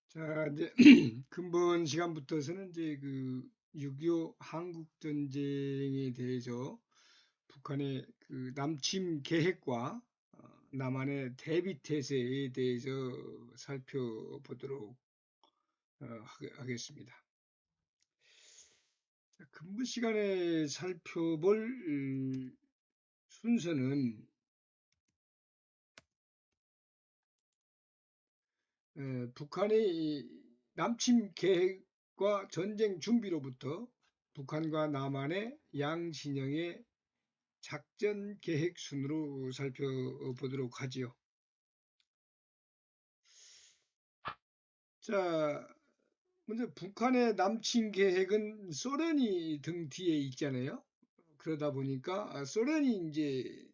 자, 이제 근본 시간부터서는 이제 그 6.25 한국 전쟁에 대해서 북한의 그 남침 계획과 남한의 대비 태세에 대해서 살펴보도록 하겠습니다. 자, 근본 시간에 살펴볼 순서는 북한의 남침 계획과 전쟁 준비로부터 북한과 남한의 양진영의 작전 계획 순으로 살펴보도록 하지요. 자, 먼저 북한의 남침 계획은 소련이 등 뒤에 있잖아요. 그러다 보니까 소련이 이제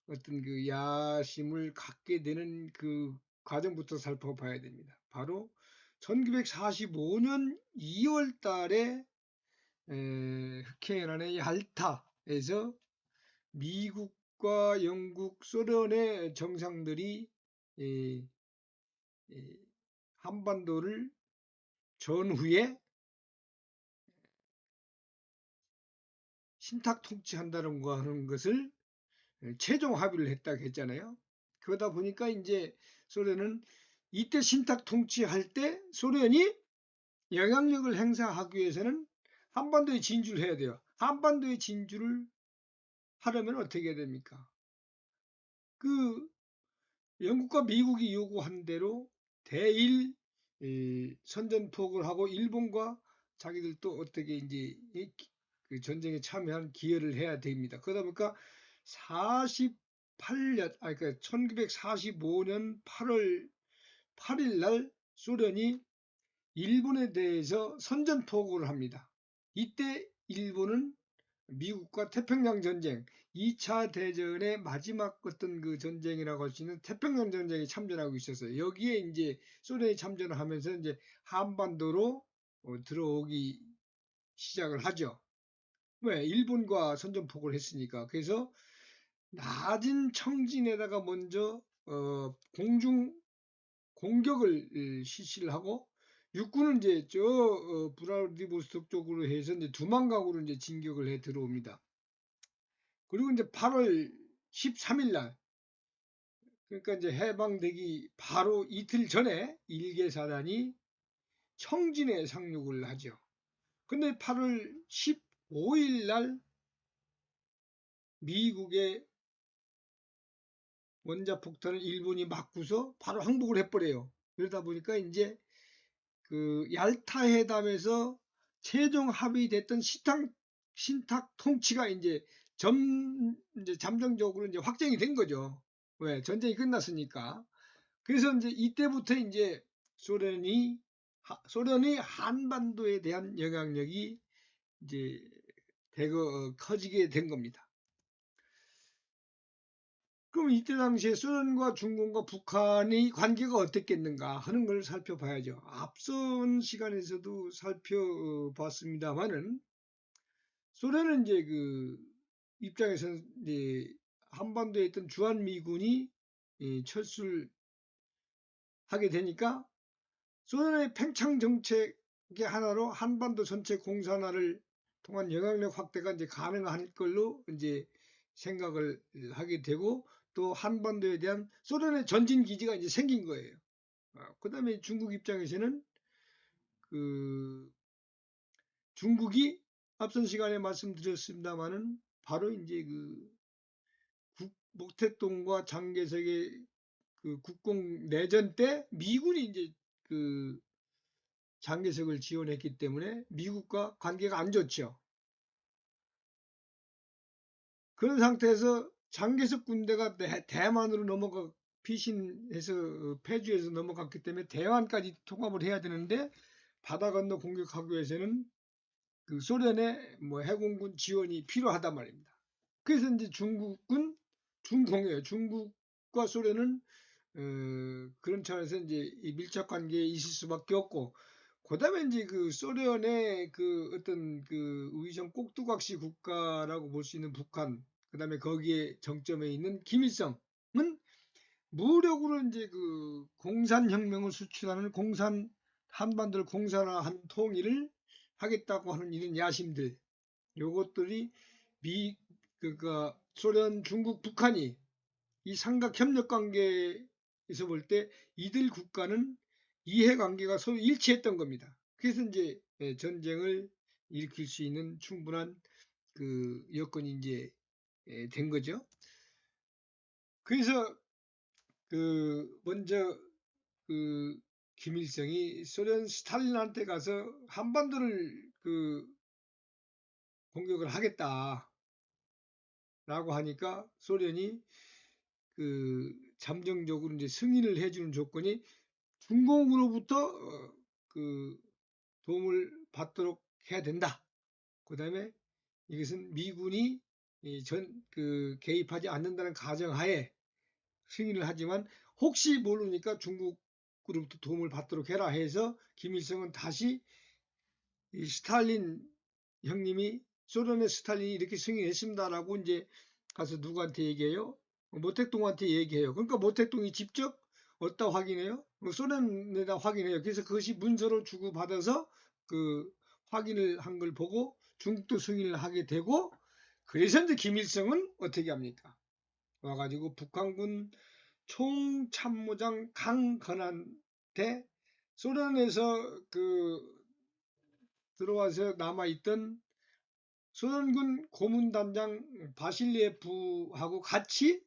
어떤 그 야심을 갖게 되는 그 과정부터 살펴봐야 됩니다. 바로 1945년 2월 달에 흑해연안의 얄타에서 미국과 영국, 소련의 정상들이 한반도를 전후에 신탁 통치한다는 거 하는 것을 최종 합의를 했다고 했잖아요. 그러다 보니까 이제 소련은 이때 신탁 통치할 때 소련이 영향력을 행사하기 위해서는 한반도에 진주를 해야 돼요. 한반도에 진주를 하려면 어떻게 해야 됩니까? 그 영국과 미국이 요구한 대로 대일 선전포고를 하고 일본과 자기들도 어떻게 이제 그 전쟁에 참여한 기여를 해야 됩니다. 그러다 보니까 48년, 그러니까 1945년 8월 8일 날 소련이 일본에 대해서 선전포고를 합니다. 이때 일본은 미국과 태평양 전쟁, 2차 대전의 마지막 어떤 그 전쟁이라고 할 수 있는 태평양 전쟁에 참전하고 있었어요. 여기에 이제 소련이 참전을 하면서 이제 한반도로 들어오기 시작을 하죠. 왜? 일본과 선전포고를 했으니까. 그래서 낮은 청진에다가 먼저 공중 공격을 실시를 하고 육군은 이제 저 브라디보스톡 쪽으로 해서 이제 두만강으로 이제 진격을 해 들어옵니다. 그리고 이제 8월 13일 날, 그러니까 이제 해방되기 바로 이틀 전에 일개사단이 청진에 상륙을 하죠. 근데 8월 15일 날 미국의 원자폭탄을 일본이 맞고서 바로 항복을 해버려요. 그러다 보니까 이제 그 얄타 회담에서 최종 합의됐던 신탁 통치가 이제 잠정적으로 이제 확정이 된 거죠. 왜? 전쟁이 끝났으니까. 그래서 이제 이때부터 이제 소련이 한반도에 대한 영향력이 이제 대거 커지게 된 겁니다. 그럼 이때 당시에 소련과 중국과 북한의 관계가 어땠겠는가 하는 걸 살펴봐야죠. 앞선 시간에서도 살펴봤습니다만은 소련은 이제 그 입장에서는 이제 한반도에 있던 주한미군이 철수를 하게 되니까 소련의 팽창 정책의 하나로 한반도 전체 공산화를 통한 영향력 확대가 이제 가능할 걸로 이제 생각을 하게 되고 또 한반도에 대한 소련의 전진 기지가 이제 생긴 거예요. 그다음에 중국 입장에서는 그 중국이 앞선 시간에 말씀드렸습니다마는 바로 이제 그 목태동과 장개석의 그 국공 내전 때 미군이 이제 그 장개석을 지원했기 때문에 미국과 관계가 안 좋죠. 그런 상태에서 장개석 군대가 대만으로 넘어가 피신해서 패주해서 넘어갔기 때문에 대만까지 통합을 해야 되는데 바다 건너 공격하기 위해서는 그 소련의 뭐 해공군 지원이 필요하단 말입니다. 그래서 이제 중국은 중공이에요. 중국과 소련은 그런 차원에서 이제 이 밀착 관계에 있을 수밖에 없고, 그다음에 이제 그 소련의 그 어떤 그 위성 꼭두각시 국가라고 볼 수 있는 북한, 그다음에 거기에 정점에 있는 김일성은 무력으로 이제 그 공산혁명을 수출하는 공산 한반도를 공산화한 통일을 하겠다고 하는 이런 야심들, 요것들이 그러니까 소련, 중국, 북한이 이 삼각 협력 관계에서 볼 때 이들 국가는 이해관계가 서로 일치했던 겁니다. 그래서 이제 전쟁을 일으킬 수 있는 충분한 그 여건이 이제 된 거죠. 그래서 먼저 김일성이 소련 스탈린한테 가서 한반도를 공격을 하겠다라고 하니까 소련이 잠정적으로 이제 승인을 해주는 조건이 중공으로부터 도움을 받도록 해야 된다. 그 다음에 이것은 미군이 개입하지 않는다는 가정하에 승인을 하지만 혹시 모르니까 중국으로부터 도움을 받도록 해라 해서 김일성은 다시 이 스탈린 형님이 소련의 스탈린이 이렇게 승인했습니다라고 이제 가서 누구한테 얘기해요? 모택동한테 얘기해요. 그러니까 모택동이 직접 어디다 확인해요? 소련에다 확인해요. 그래서 그것이 문서로 주고받아서 확인을 한 걸 보고 중국도 승인을 하게 되고, 그래서 이제 김일성은 어떻게 합니까? 와가지고 북한군 총참모장 강건한테 소련에서 들어와서 남아있던 소련군 고문단장 바실리에프하고 같이,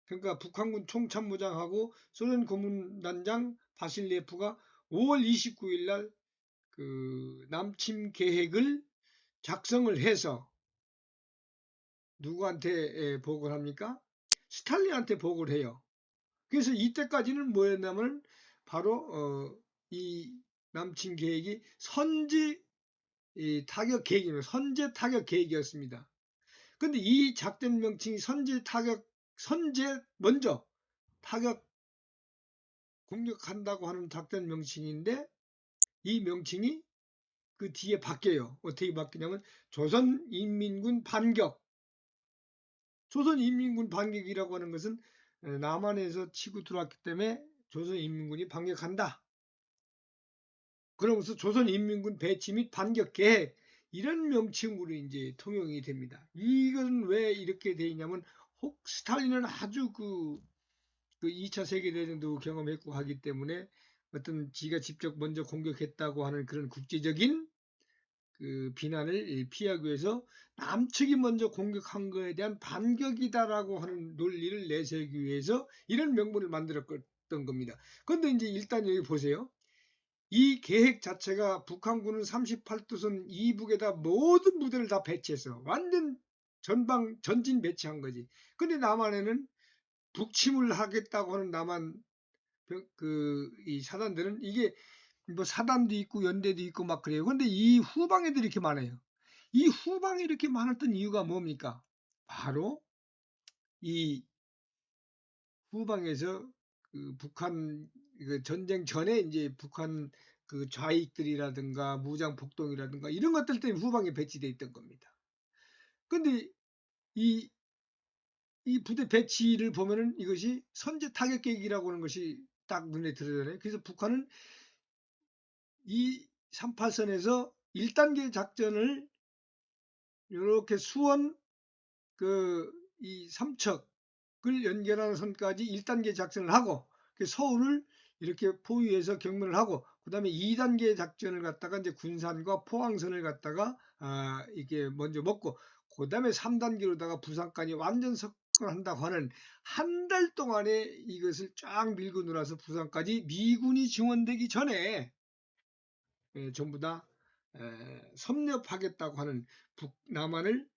그러니까 북한군 총참모장하고 소련 고문단장 바실리에프가 5월 29일 날 남침 계획을 작성을 해서 누구한테 보고를 합니까? 스탈린한테 보고를 해요. 그래서 이때까지는 뭐였냐면 바로 이 남침 계획이 선제 타격 계획입니다. 선제 타격 계획이었습니다. 근데 이 작전 명칭이 먼저 타격 공격한다고 하는 작전 명칭인데, 이 명칭이 그 뒤에 바뀌어요. 어떻게 바뀌냐면 조선인민군 반격. 조선인민군 반격이라고 하는 것은 남한에서 치고 들어왔기 때문에 조선인민군이 반격한다. 그러면서 조선인민군 배치 및 반격 계획, 이런 명칭으로 이제 통용이 됩니다. 이건 왜 이렇게 돼 있냐면, 스탈린은 아주 2차 세계대전도 경험했고 하기 때문에 어떤 지가 직접 먼저 공격했다고 하는 그런 국제적인 비난을 피하기 위해서 남측이 먼저 공격한 것에 대한 반격이다라고 하는 논리를 내세우기 위해서 이런 명분을 만들었던 겁니다. 그런데 이제 일단 여기 보세요. 이 계획 자체가 북한군은 38도선 이북에다 모든 부대를 다 배치해서 완전 전진 배치한 거지. 근데 남한에는 북침을 하겠다고 하는 남한 이 사단들은, 이게 뭐 사단도 있고 연대도 있고 막 그래요. 근데 이 후방 애들이 이렇게 많아요. 이 후방에 이렇게 많았던 이유가 뭡니까? 바로 이 후방에서 북한 전쟁 전에 이제 북한 좌익들이라든가 무장 폭동이라든가 이런 것들 때문에 후방에 배치돼 있던 겁니다. 근데 이 부대 배치를 보면은 이것이 선제 타격 계획이라고 하는 것이 딱 눈에 들어오잖아요. 그래서 북한은 이 38선에서 1단계 작전을 이렇게 수원 이 삼척을 연결하는 선까지 1단계 작전을 하고, 서울을 이렇게 포위해서 경문을 하고, 그 다음에 2단계 작전을 갖다가 이제 군산과 포항선을 갖다가 이게 먼저 먹고, 그 다음에 3단계로다가 부산까지 완전 석권한다고 하는, 한 달 동안에 이것을 쫙 밀고 놀아서 부산까지 미군이 지원되기 전에 전부 다 섭렵하겠다고 하는, 남한을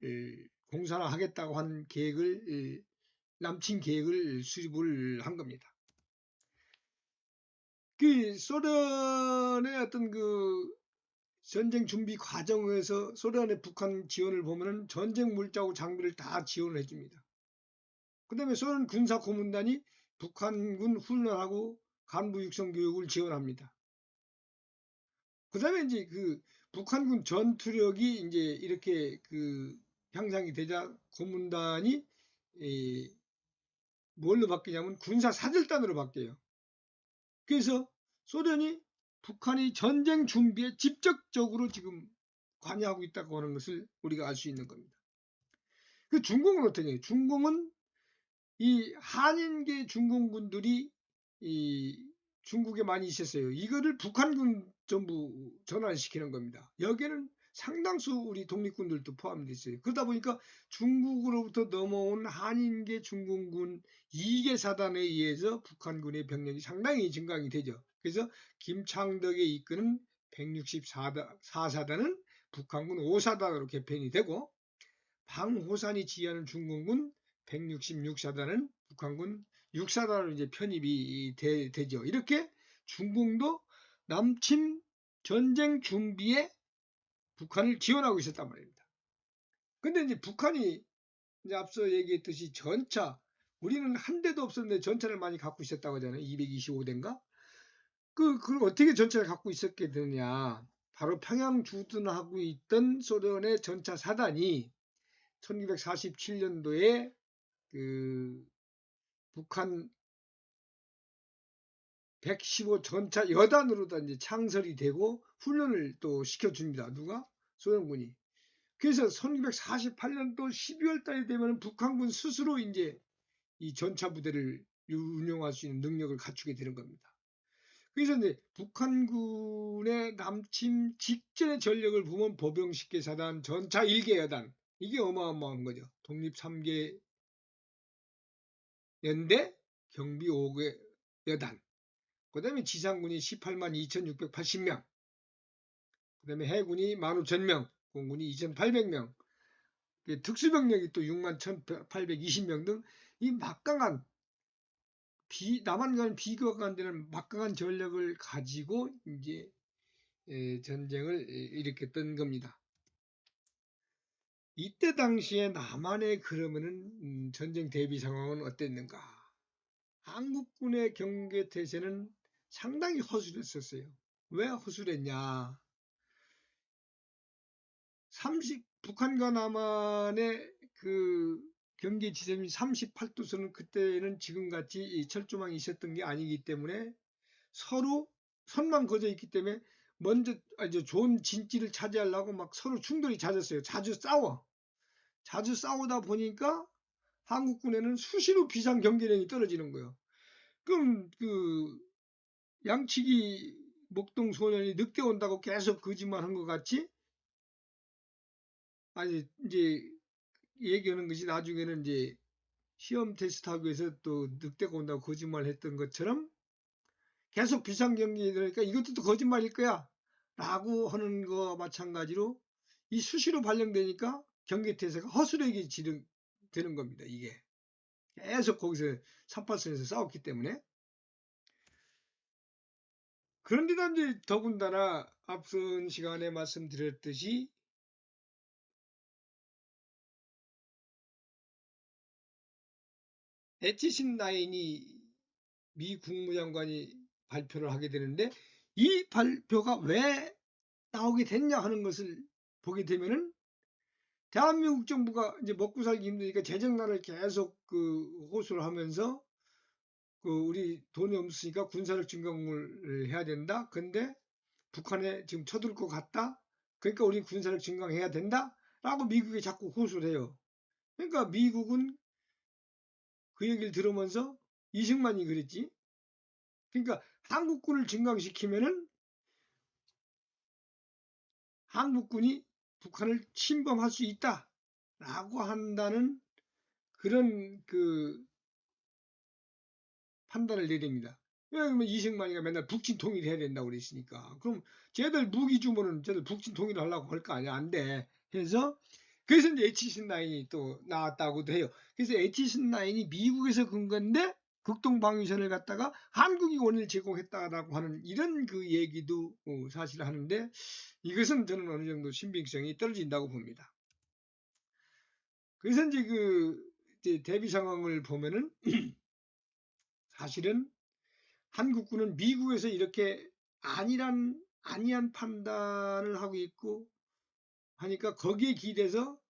공산화하겠다고 하는 계획을, 남친 계획을 수립을 한 겁니다. 소련의 어떤 전쟁 준비 과정에서 소련의 북한 지원을 보면은 전쟁 물자하고 장비를 다 지원을 해줍니다. 그 다음에 소련 군사 고문단이 북한군 훈련하고 간부 육성 교육을 지원합니다. 그 다음에 이제 북한군 전투력이 이제 이렇게 향상이 되자 고문단이 뭘로 바뀌냐면 군사 사절단으로 바뀌어요. 그래서 소련이 북한이 전쟁 준비에 직접적으로 지금 관여하고 있다고 하는 것을 우리가 알 수 있는 겁니다. 그 중공은 어떻게 해요? 중공은 이 한인계 중공군들이 이 중국에 많이 있었어요. 이거를 북한군 전부 전환시키는 겁니다. 여기에는 상당수 우리 독립군들도 포함되어 있어요. 그러다 보니까 중국으로부터 넘어온 한인계 중공군 2개 사단에 의해서 북한군의 병력이 상당히 증강이 되죠. 그래서 김창덕이 이끄는 164사단은 북한군 5사단으로 개편이 되고, 방호산이 지휘하는 중공군 166사단은 북한군 6사단으로 이제 편입이 되죠. 이렇게 중공도 남침 전쟁 준비에 북한을 지원하고 있었단 말입니다. 근데 이제 북한이 이제 앞서 얘기했듯이 전차, 우리는 한 대도 없었는데 전차를 많이 갖고 있었다고 하잖아요. 225대인가? 그걸 어떻게 전차를 갖고 있었게 되느냐. 바로 평양 주둔하고 있던 소련의 전차 사단이 1947년도에 그 북한 115 전차 여단으로 이제 창설이 되고 훈련을 또 시켜줍니다. 누가? 소련군이. 그래서 1948년도 12월 달이 되면 북한군 스스로 이제 이 전차 부대를 운영할 수 있는 능력을 갖추게 되는 겁니다. 그래서 이제 북한군의 남침 직전의 전력을 보면 보병 10개 사단, 전차 1개 여단, 이게 어마어마한 거죠. 독립 3개 연대, 경비 5개 여단, 그 다음에 지상군이 18만 2,680명, 그 다음에 해군이 15,000명, 공군이 2,800명, 특수병력이 또 6만 1,820명 등 이 막강한 남한과는 비교가 안 되는 막강한 전력을 가지고 이제 전쟁을 일으켰던 겁니다. 이때 당시에 남한의 그러면은 전쟁 대비 상황은 어땠는가? 한국군의 경계 태세는 상당히 허술했었어요. 왜 허술했냐? 북한과 남한의 그 경계 지점이 38도선은 그때는 지금같이 철조망이 있었던 게 아니기 때문에 서로 선만 그어져 있기 때문에 먼저 좋은 진지를 차지하려고 막 서로 충돌이 잦았어요. 자주 싸우다 보니까 한국군에는 수시로 비상 경계령이 떨어지는 거예요. 그럼 그 양치기 목동 소년이 늑대 온다고 계속 거짓말한 것 같이, 아니 이제 얘기하는 것이 나중에는 이제 시험 테스트하기 위해서 또 늑대가 온다고 거짓말했던 것처럼 계속 비상경계니까 이것도 또 거짓말일 거야 라고 하는 거와 마찬가지로 이 수시로 발령되니까 경계태세가 허술하게 되는 겁니다. 이게 계속 거기서 38선에서 싸웠기 때문에. 그런데도 이제 더군다나 앞선 시간에 말씀드렸듯이 에치신 라인이 미 국무장관이 발표를 하게 되는데, 이 발표가 왜 나오게 됐냐 하는 것을 보게 되면은 대한민국 정부가 이제 먹고 살기 힘드니까 재정난을 계속 호소를 하면서 우리 돈이 없으니까 군사력 증강을 해야 된다. 근데 북한에 지금 쳐들 것 같다. 그러니까 우리 군사력 증강해야 된다. 라고 미국이 자꾸 호소를 해요. 그러니까 미국은 그 얘기를 들으면서 이승만이 그랬지. 그러니까 한국군을 증강시키면은 한국군이 북한을 침범할 수 있다라고 한다는 그런 판단을 내립니다. 왜냐하면 이승만이가 맨날 북진 통일해야 된다고 그랬으니까. 그럼 쟤들 무기 주면은 쟤들 북진 통일을 하려고 할 거 아니야? 안 돼. 그래서 이제 H-9이 또 나왔다고도 해요. 그래서 H-9이 미국에서 근건데 극동 방위선을 갖다가 한국이 원을 제공했다라고 하는 이런 얘기도 사실 하는데, 이것은 저는 어느 정도 신빙성이 떨어진다고 봅니다. 그래서 이제 대비 상황을 보면은 사실은 한국군은 미국에서 이렇게 아니한 판단을 하고 있고 하니까 거기에 기대서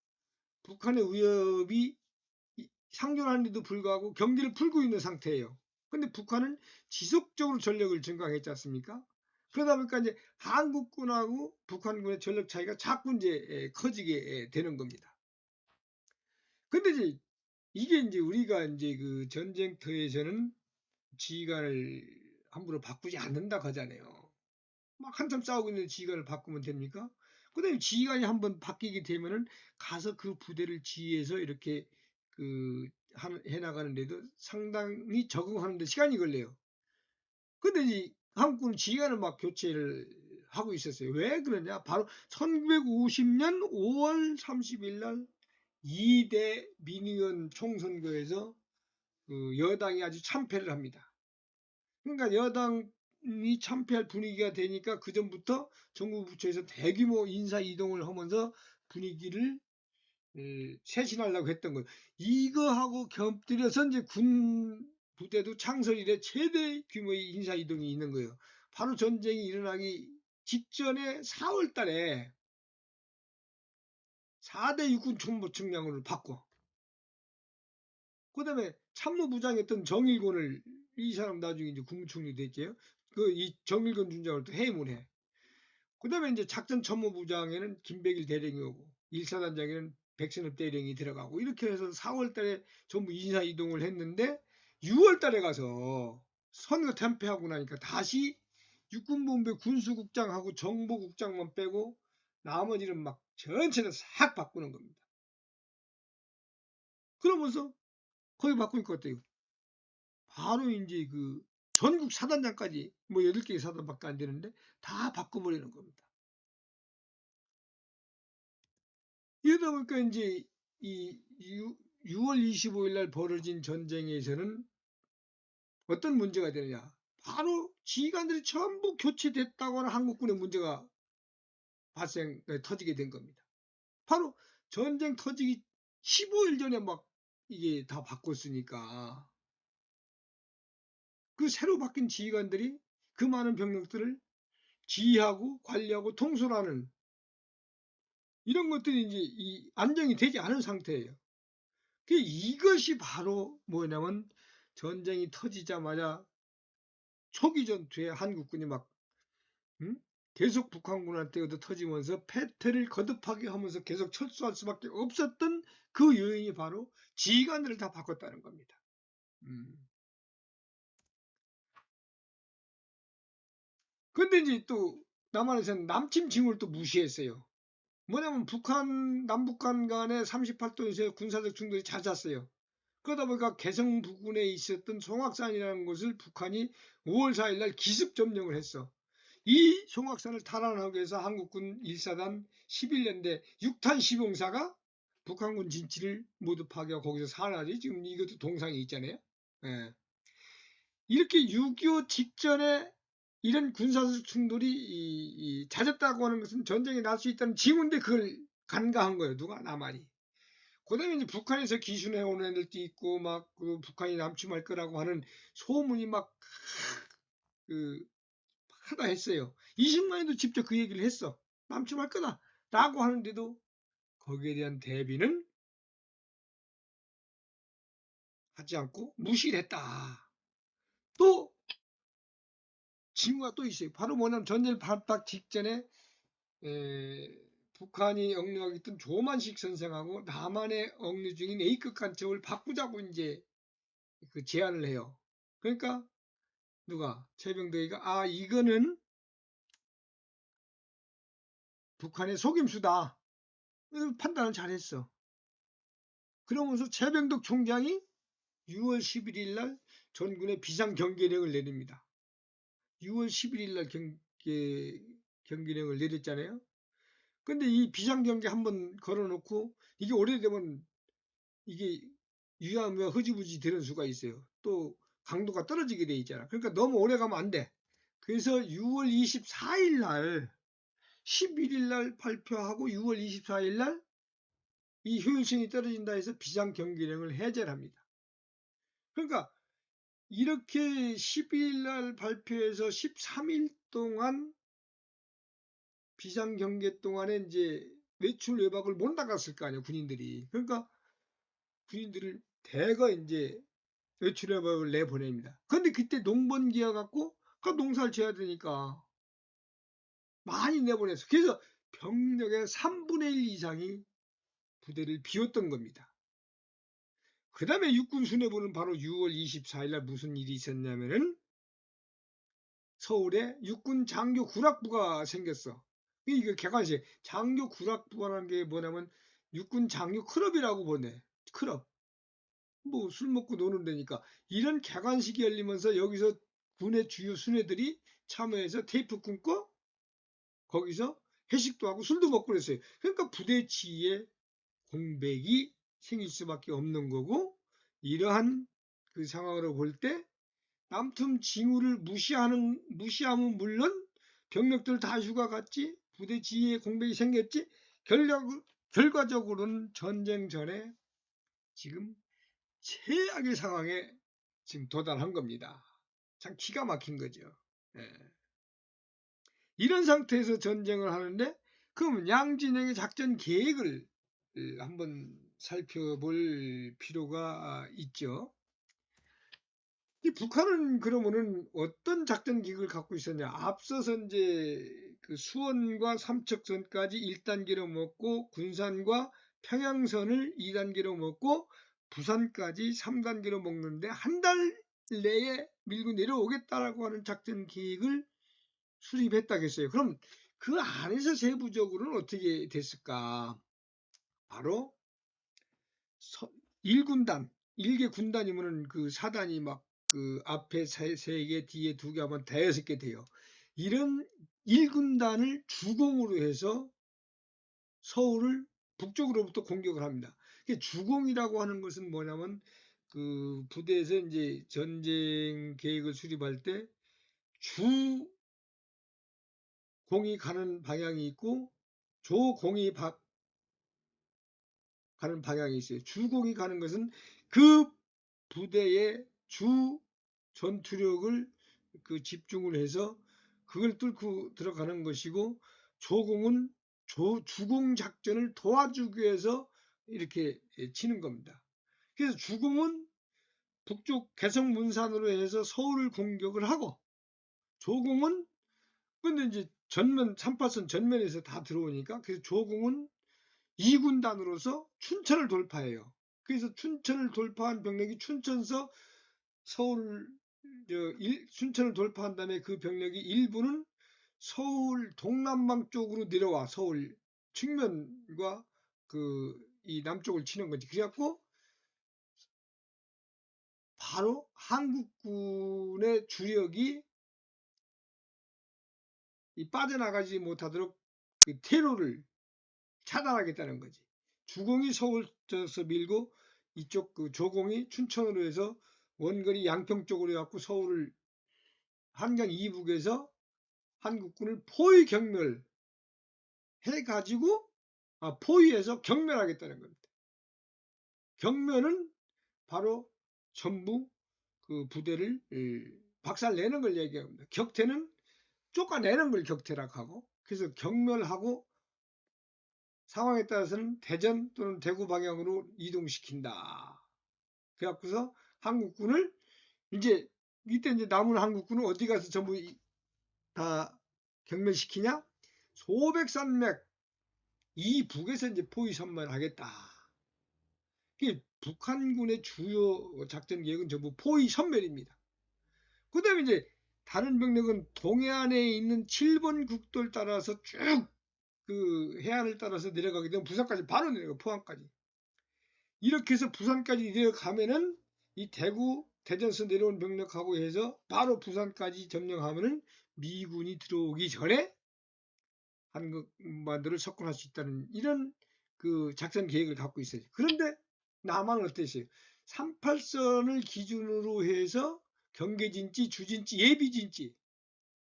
북한의 위협이 상존하는데도 불구하고 경기를 풀고 있는 상태예요. 근데 북한은 지속적으로 전력을 증강했지 않습니까? 그러다 보니까 이제 한국군하고 북한군의 전력 차이가 자꾸 이제 커지게 되는 겁니다. 근데 이제 이게 이제 우리가 이제 그 전쟁터에서는 지휘관을 함부로 바꾸지 않는다 하잖아요. 막 한참 싸우고 있는 지휘관을 바꾸면 됩니까? 그다음에 지휘관이 한번 바뀌게 되면은 가서 그 부대를 지휘해서 이렇게 해 나가는데도 상당히 적응하는 데 시간이 걸려요. 근데 이 한국군 지휘관을 막 교체를 하고 있었어요. 왜 그러냐? 바로 1950년 5월 30일 날 2대 민의원 총선거에서 여당이 아주 참패를 합니다. 그러니까 여당이 참패할 분위기가 되니까 그전부터 정부 부처에서 대규모 인사 이동을 하면서 분위기를 쇄신하려고 했던 거예요. 이거하고 곁들여서 이제 군 부대도 창설 이래 최대 규모의 인사 이동이 있는 거예요. 바로 전쟁이 일어나기 직전에 4월 달에 4대 육군 총무총장으로 바꿔. 그다음에 참모부장이었던 정일곤을 이 사람 나중에 이제 국무총리 됐죠. 이 정일곤 중장을 또 해임을 해. 그다음에 이제 작전참모부장에는 김백일 대령이 오고 일사단장에는 백선엽 대령이 들어가고 이렇게 해서 4월 달에 전부 인사 이동을 했는데 6월 달에 가서 선거 참패하고 나니까 다시 육군본부의 군수국장하고 정보국장만 빼고 나머지는 막 전체를 싹 바꾸는 겁니다. 그러면서 거기 바꾸니까 어때요? 바로 이제 전국 사단장까지 뭐 8개의 사단밖에 안 되는데 다 바꿔버리는 겁니다. 이러다 보니까 이제 이 6월 25일 날 벌어진 전쟁에서는 어떤 문제가 되느냐? 바로 지휘관들이 전부 교체됐다고 하는 한국군의 문제가 터지게 된 겁니다. 바로 전쟁 터지기 15일 전에 막 이게 다 바꿨으니까 그 새로 바뀐 지휘관들이 그 많은 병력들을 지휘하고 관리하고 통솔하는 이런 것들이 이제 안정이 되지 않은 상태예요. 이것이 바로 뭐냐면 전쟁이 터지자마자 초기 전투에 한국군이 막 계속 북한군한테 얻어터지면서 패퇴를 거듭하게 하면서 계속 철수할 수밖에 없었던 그 요인이 바로 지휘관들을 다 바꿨다는 겁니다. 근데 이제 또 남한에서는 남침 징후를 또 무시했어요. 뭐냐면 남북한 간에 38도에서 군사적 충돌이 잦았어요. 그러다 보니까 개성 부근에 있었던 송악산이라는 곳을 북한이 5월 4일 날 기습 점령을 했어. 이 송악산을 탈환하기 위해서 한국군 1사단 11년대 6탄 시봉사가 북한군 진지를 모두 파괴하고 거기서 산하지. 지금 이것도 동상이 있잖아요. 예. 이렇게 6.25 직전에 이런 군사적 충돌이 잦았다고 하는 것은 전쟁이 날 수 있다는 징후인데 그걸 간과한 거예요. 누가? 남한이. 그다음에 이제 북한에서 기순해 오는 애들도 있고 막 북한이 남침할 거라고 하는 소문이 막 하다 했어요. 이승만이도 직접 그 얘기를 했어. 남침할 거다라고 하는데도 거기에 대한 대비는 하지 않고 무시를 했다. 또 징후가 또 있어요. 바로 뭐냐면 전쟁 발발 직전에 북한이 억류하고 있던 조만식 선생하고 남한에 억류 중인 A급 간첩을 바꾸자고 이제 제안을 해요. 그러니까 누가? 최병덕이가 이거는 북한의 속임수다. 판단을 잘했어. 그러면서 최병덕 총장이 6월 11일 날 전군의 비상경계령을 내립니다. 6월 11일 날 경계령을 내렸잖아요. 근데 이 비상경계 한번 걸어놓고 이게 오래되면 이게 유야무야 흐지부지 되는 수가 있어요. 또 강도가 떨어지게 돼 있잖아. 그러니까 너무 오래 가면 안 돼. 그래서 6월 24일 날 11일 날 발표하고 6월 24일 날 이 효율성이 떨어진다 해서 비상경계령을 해제를 합니다. 그러니까 이렇게 12일 날 발표해서 13일 동안 비상경계 동안에 이제 외출 외박을 못 나갔을 거 아니에요, 군인들이. 그러니까 군인들을 대거 이제 외출 외박을 내보냅니다. 근데 그때 농번기와 갖고 그 농사를 지어야 되니까 많이 내보내서 그래서 병력의 3분의 1 이상이 부대를 비웠던 겁니다. 그 다음에 육군 수뇌부는 바로 6월 24일 날 무슨 일이 있었냐면은 서울에 육군 장교 군락부가 생겼어. 이게 객관식 장교 군락부라는 게 뭐냐면 육군 장교 클럽이라고 보네. 클럽. 뭐 술 먹고 노는 데니까 이런 객관식이 열리면서 여기서 군의 주요 수뇌들이 참여해서 테이프 끊고 거기서 회식도 하고 술도 먹고 그랬어요. 그러니까 부대 지휘에 공백이 생길 수밖에 없는 거고 이러한 그 상황으로 볼 때 남틈 징후를 무시하면 물론 병력들 다 휴가 갔지 부대 지휘에 공백이 생겼지 결과적으로는 전쟁 전에 지금 최악의 상황에 지금 도달한 겁니다. 참 기가 막힌 거죠. 예. 이런 상태에서 전쟁을 하는데 그럼 양진영의 작전 계획을 한번 살펴볼 필요가 있죠. 이 북한은 그러면은 어떤 작전 계획을 갖고 있었냐? 앞서서 이제 그 수원과 삼척선까지 1단계로 먹고 군산과 평양선을 2단계로 먹고 부산까지 3단계로 먹는데 한 달 내에 밀고 내려오겠다라고 하는 작전 계획을 수립했다겠어요. 그럼 그 안에서 세부적으로는 어떻게 됐을까? 바로 1군단, 1개 군단이면은 그 사단이 막 그 앞에 3개, 뒤에 2개 하면 5개 돼요. 이런 1군단을 주공으로 해서 서울을 북쪽으로부터 공격을 합니다. 주공이라고 하는 것은 뭐냐면 그 부대에서 이제 전쟁 계획을 수립할 때 주공이 가는 방향이 있고 조공이 가는 방향이 있어요. 주공이 가는 것은 그 부대의 주 전투력을 그 집중을 해서 그걸 뚫고 들어가는 것이고 조공은 주공 작전을 도와주기 위해서 이렇게 치는 겁니다. 그래서 주공은 북쪽 개성 문산으로 해서 서울을 공격을 하고 조공은 근데 이제 전면 3파선 전면에서 다 들어오니까 그래서 조공은 2군단으로서 춘천을 돌파해요. 그래서 춘천을 돌파한 병력이 춘천서 서울 춘천을 돌파한 다음에 그 병력이 일부는 서울 동남방 쪽으로 내려와 서울 측면과 그 이 남쪽을 치는 거지. 그래갖고 바로 한국군의 주력이 빠져나가지 못하도록 그 퇴로를 차단하겠다는 거지. 주공이 서울에서 밀고 이쪽 그 조공이 춘천으로 해서 원거리 양평 쪽으로 해갖고 서울을 한강 이북에서 한국군을 포위 경멸 해가지고 포위해서 경멸하겠다는 겁니다. 경멸은 바로 전부 그 부대를 박살내는 걸 얘기합니다. 격퇴는 쫓아내는 걸 격퇴라고 하고 그래서 경멸하고 상황에 따라서는 대전 또는 대구 방향으로 이동시킨다. 그래갖고서 한국군을 이제 이때 이제 남은 한국군은 어디 가서 전부 다 경멸시키냐? 소백산맥 이북에서 이제 포위 선멸하겠다. 이게 북한군의 주요 작전 계획은 전부 포위 선멸입니다. 그 다음에 이제 다른 병력은 동해안에 있는 7번 국도를 따라서 쭉 그 해안을 따라서 내려가게 되면 부산까지 바로 내려가 포항까지. 이렇게 해서 부산까지 내려가면은 이 대구 대전에서 내려온 병력하고 해서 바로 부산까지 점령하면은 미군이 들어오기 전에 한국만도를 석권할 수 있다는 이런 그 작전 계획을 갖고 있어요. 그런데 남한은 어땠어요? 38선을 기준으로 해서 경계진지, 주진지, 예비진지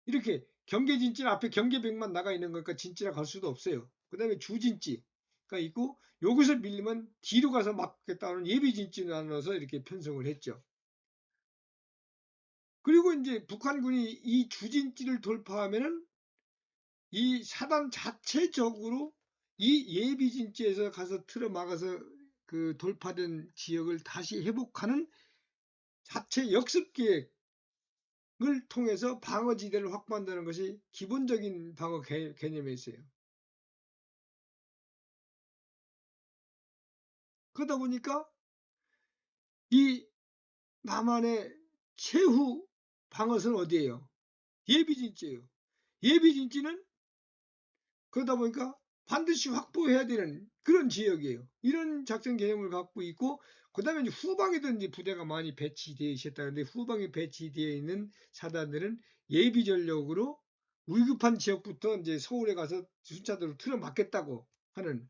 이렇게 경계진지는 앞에 경계백만 나가 있는 거니까 진지라 갈 수도 없어요. 그 다음에 주진지가 있고 여기서 밀리면 뒤로 가서 막겠다는 예비진지를 나눠서 이렇게 편성을 했죠. 그리고 이제 북한군이 이 주진지를 돌파하면은 이 사단 자체적으로 이 예비진지에서 가서 틀어 막아서 그 돌파된 지역을 다시 회복하는 자체 역습 계획 통해서 방어지대를 확보한다는 것이 기본적인 방어 개념에 있어요. 그러다 보니까 이 남한의 최후 방어선은 어디예요? 예비진지예요. 예비진지는 그러다 보니까 반드시 확보해야 되는 그런 지역이에요. 이런 작전 개념을 갖고 있고, 그 다음에 이제 후방에도 이제 부대가 많이 배치되어 있었다는데, 후방에 배치되어 있는 사단들은 예비 전력으로 위급한 지역부터 이제 서울에 가서 순차적으로 틀어막겠다고 하는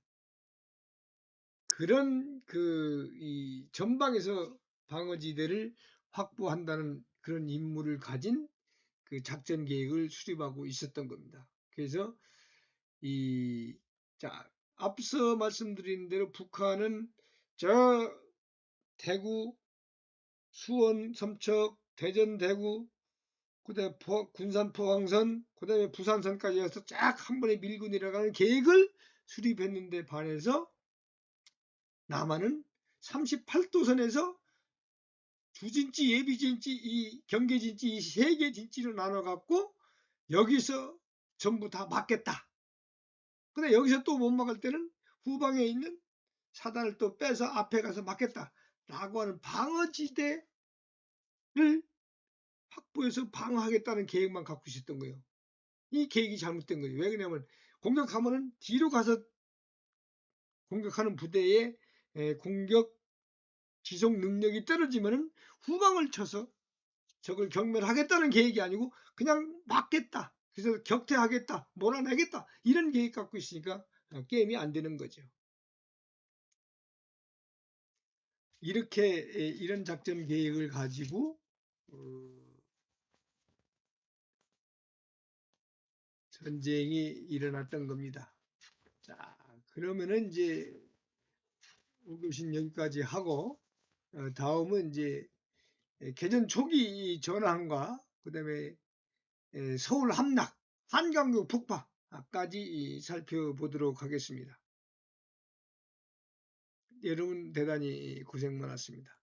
그런 이 전방에서 방어지대를 확보한다는 그런 임무를 가진 그 작전 계획을 수립하고 있었던 겁니다. 그래서 자, 앞서 말씀드린 대로 북한은 저 대구, 수원, 삼척, 대전, 대구, 그다음에 군산 포항선, 그다음에 부산선까지 해서 쫙 한 번에 밀고 내려가는 계획을 수립했는데 반해서 남한은 38도선에서 주진지, 예비진지, 이 경계진지 이 세 개 진지로 나눠 갖고 여기서 전부 다 막겠다. 근데 여기서 또 못 막을 때는 후방에 있는 사단을 또 빼서 앞에 가서 막겠다라고 하는 방어지대를 확보해서 방어하겠다는 계획만 갖고 있었던 거예요. 이 계획이 잘못된 거죠. 왜 그러냐면 공격하면은 뒤로 가서 공격하는 부대의 공격 지속 능력이 떨어지면은 후방을 쳐서 적을 경멸하겠다는 계획이 아니고 그냥 막겠다. 그래서 격퇴하겠다, 몰아내겠다 이런 계획 갖고 있으니까 게임이 안 되는 거죠. 이렇게 이런 작전 계획을 가지고 전쟁이 일어났던 겁니다. 자, 그러면은 이제 우교신 여기까지 하고 다음은 이제 개전 초기 전황과 그다음에 서울 함락, 한강교 폭파까지 살펴보도록 하겠습니다. 여러분 대단히 고생 많았습니다.